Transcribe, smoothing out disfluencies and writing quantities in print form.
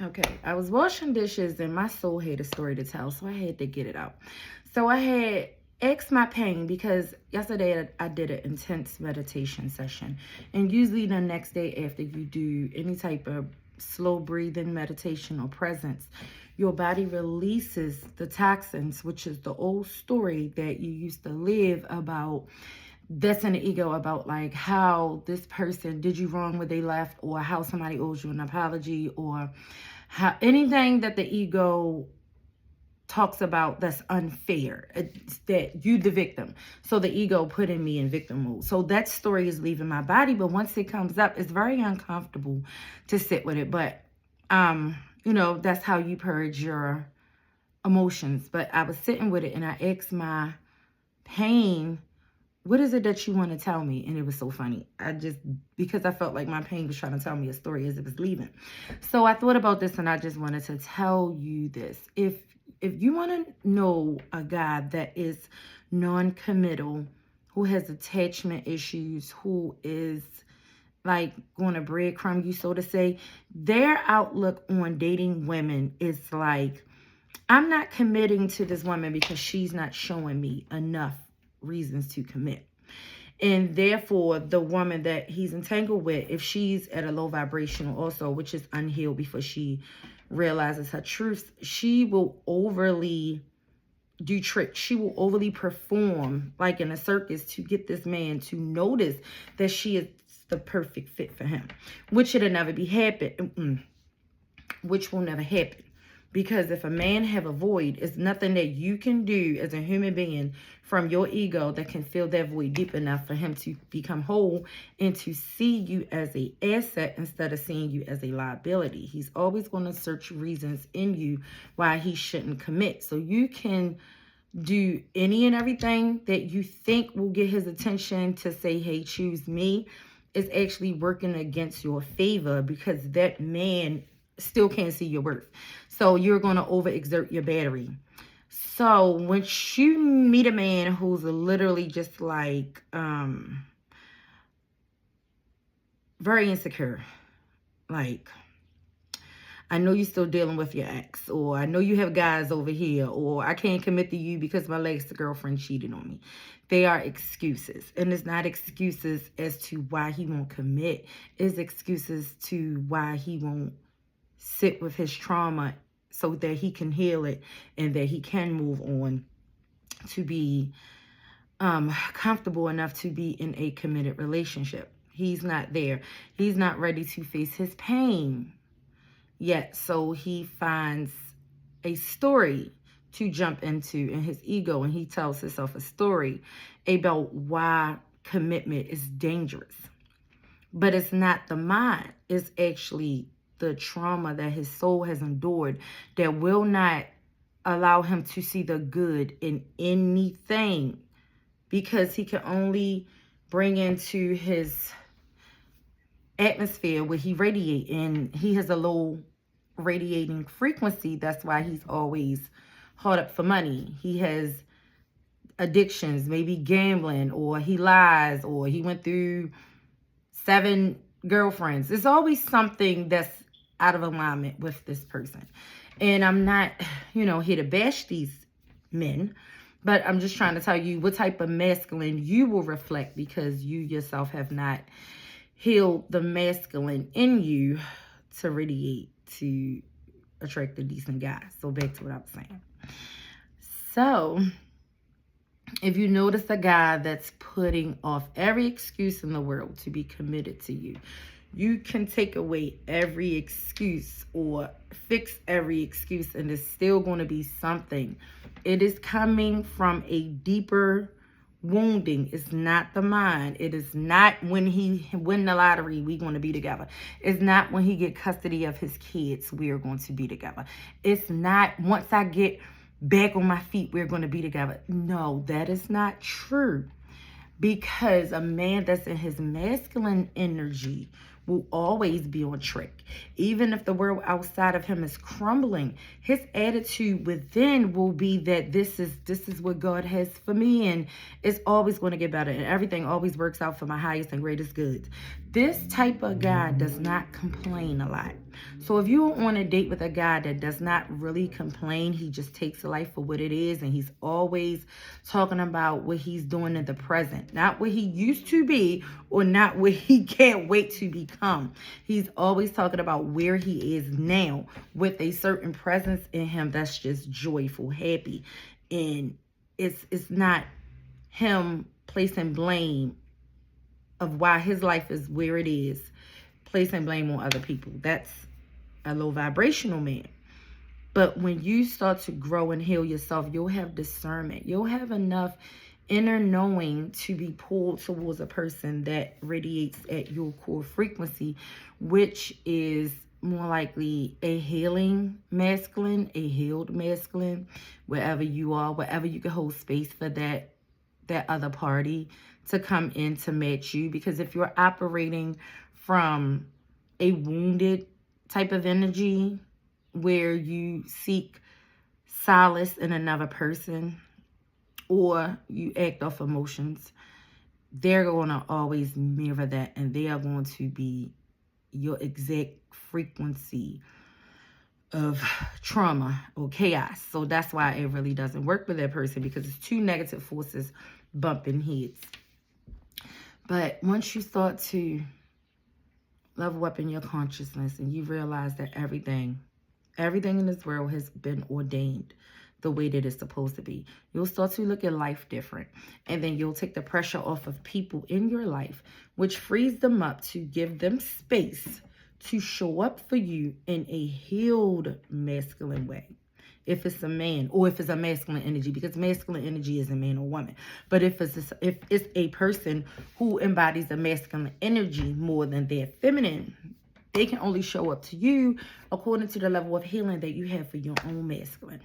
Okay, I was washing dishes and my soul had a story to tell, so I had to get it out. So I had asked my pain because yesterday I did an intense meditation session. And usually the next day after you do any type of slow breathing meditation or presence, your body releases the toxins, which is the old story that you used to live about that's in the ego about like how this person did you wrong when they left, or how somebody owes you an apology, or how anything that the ego talks about that's unfair. It's that you the victim. So the ego putting me in victim mode. So that story is leaving my body, but once it comes up, it's very uncomfortable to sit with it. But that's how you purge your emotions. But I was sitting with it and I asked my pain, what is it that you want to tell me? And it was so funny. Because I felt like my pain was trying to tell me a story as it was leaving. So I thought about this and I just wanted to tell you this. If you want to know a guy that is non-committal, who has attachment issues, who is like going to breadcrumb you, so to say, their outlook on dating women is like, I'm not committing to this woman because she's not showing me enough reasons to commit. And therefore, the woman that he's entangled with, if she's at a low vibration also, which is unhealed before she realizes her truth, she will overly do tricks. She will overly perform like in a circus to get this man to notice that she is the perfect fit for him, which it'll never be happen, which will never happen. Because if a man have a void, it's nothing that you can do as a human being from your ego that can fill that void deep enough for him to become whole and to see you as a asset instead of seeing you as a liability. He's always going to search reasons in you why he shouldn't commit. So you can do any and everything that you think will get his attention to say, hey, choose me, is actually working against your favor because that man still can't see your worth. So you're going to overexert your battery. So when you meet a man who's literally just like very insecure, like, I know you're still dealing with your ex, or I know you have guys over here, or I can't commit to you because my latest girlfriend cheated on me. They are excuses. And it's not excuses as to why he won't commit. It's excuses to why he won't sit with his trauma so that he can heal it and that he can move on to be comfortable enough to be in a committed relationship. He's not there. He's not ready to face his pain yet. So he finds a story to jump into in his ego, and he tells himself a story about why commitment is dangerous. But it's not the mind. It's actually the trauma that his soul has endured that will not allow him to see the good in anything, because he can only bring into his atmosphere where he radiates, and he has a low radiating frequency. That's why he's always hard up for money. He has addictions, maybe gambling, or he lies, or he went through 7 girlfriends. It's always something that's out of alignment with this person. And I'm not, here to bash these men, but I'm just trying to tell you what type of masculine you will reflect, because you yourself have not healed the masculine in you to radiate to attract a decent guy. So back to what I was saying. So if you notice a guy that's putting off every excuse in the world to be committed to you, you can take away every excuse or fix every excuse, and it's still going to be something. It is coming from a deeper wounding. It's not the mind. It is not when he win the lottery, we're going to be together. It's not when he get custody of his kids, we are going to be together. It's not once I get back on my feet, we're going to be together. No, that is not true. Because a man that's in his masculine energy will always be on trick. Even if the world outside of him is crumbling, his attitude within will be that this is what God has for me, and it's always going to get better, and everything always works out for my highest and greatest good. This type of guy does not complain a lot. So if you're on a date with a guy that does not really complain, he just takes life for what it is, and he's always talking about what he's doing in the present, not what he used to be or not what he can't wait to become. He's always talking about where he is now with a certain presence in him that's just joyful, happy. And it's not him placing blame of why his life is where it is, placing blame on other people. That's a low vibrational man. But when you start to grow and heal yourself, you'll have discernment. You'll have enough inner knowing to be pulled towards a person that radiates at your core frequency, which is more likely a healing masculine, a healed masculine, wherever you are, wherever you can hold space for that other party to come in to match you. Because if you're operating from a wounded type of energy where you seek solace in another person or you act off emotions, they're going to always mirror that, and they are going to be your exact frequency of trauma or chaos. So that's why it really doesn't work with that person, because it's two negative forces bumping heads. But once you start to level up in your consciousness and you realize that everything in this world has been ordained the way that it's supposed to be, you'll start to look at life different. And then you'll take the pressure off of people in your life, which frees them up to give them space to show up for you in a healed masculine way. If it's a man or if it's a masculine energy, because masculine energy is a man or woman. But if it's a person who embodies a masculine energy more than their feminine, they can only show up to you according to the level of healing that you have for your own masculine.